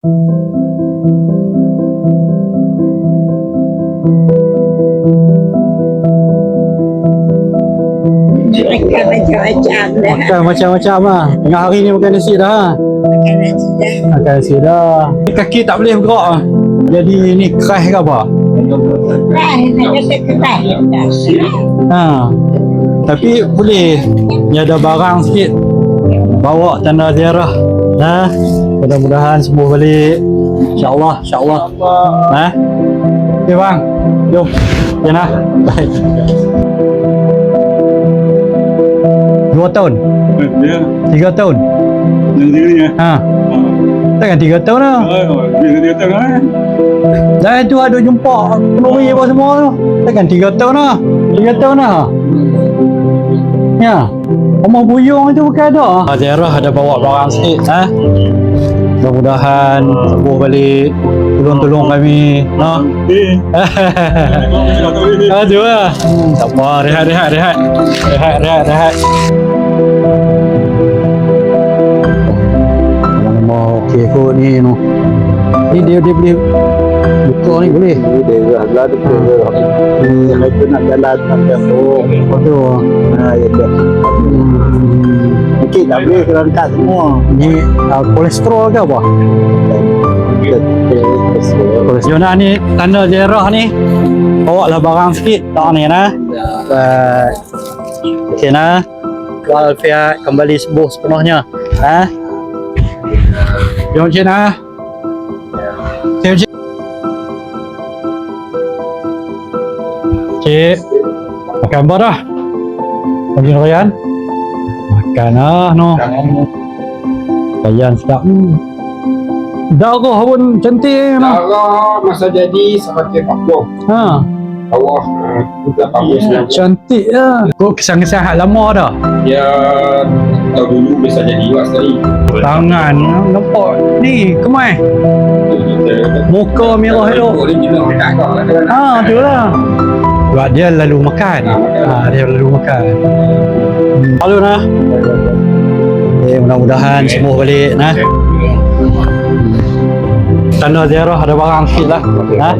Makan macam-macam dah. Makan macam-macam lah. Tengah hari ni makan nasi dah. Makan nasi dah. Makan nasi dah. Kaki tak boleh bergerak lah. Jadi ni crash ke apa? Kerah, nak kata kerah yang dah. Ha. Tapi boleh. Ni ada barang sikit. Bawa tanda ziarah. Nah, mudah-mudahan sembuh balik. InsyaAllah, insyaAllah. Ha? Okay bang. Jom. Jom lah. Baik. 2 tahun? Ya, 3 tahun? sendiri ya. Ha. Takkan 3 tahun lah. Bila dia tengah Dah tu ada jumpa penuri apa semua tu. Takkan 3 tahun lah. 3 tahun lah. Ya. Omong buyung tu bukan ada. Ziarah ada bawa barang sikit. Ha? Mudah-mudahan sembuh balik. Tolong-tolong kami. No? Aduh lah. Sabar. Rehat. Rehat. Nama okey kot ni. No. Ni dia boleh buka ni boleh. Dia dah ada yang itu nak jalan sampai tu. Betul. Ha, ya dah. Sikit tak boleh kerangkat semua. Ni kolesterol ke apa? Kolesterol. Jom ni tanda ziarah ni. Bawa lah barang sikit. Tak ni nah. Okey nah. Walafiat kembali sembuh sepenuhnya. Ha? Jom cik nah. Cik, makan apa dah? Lagi Ryan? Makan lah, no. Ryan sedap. Darah pun cantik, no. Darah masa jadi seperti 40 Ha, bawah 80. cantik lah. Kau kesan-kesan hak lama dah. Dia tahun dulu biasa jadi juga sekali. Tangan, nampak ni, kemai. Muka merah tu. Original dekat kau lah. Ha, tu lah. Sebab dia lalu makan. Dia lalu makan. Lalu nah. Mudah-mudahan sembuh balik nah. Tanda ziarah ada barang sikit lah. Ha?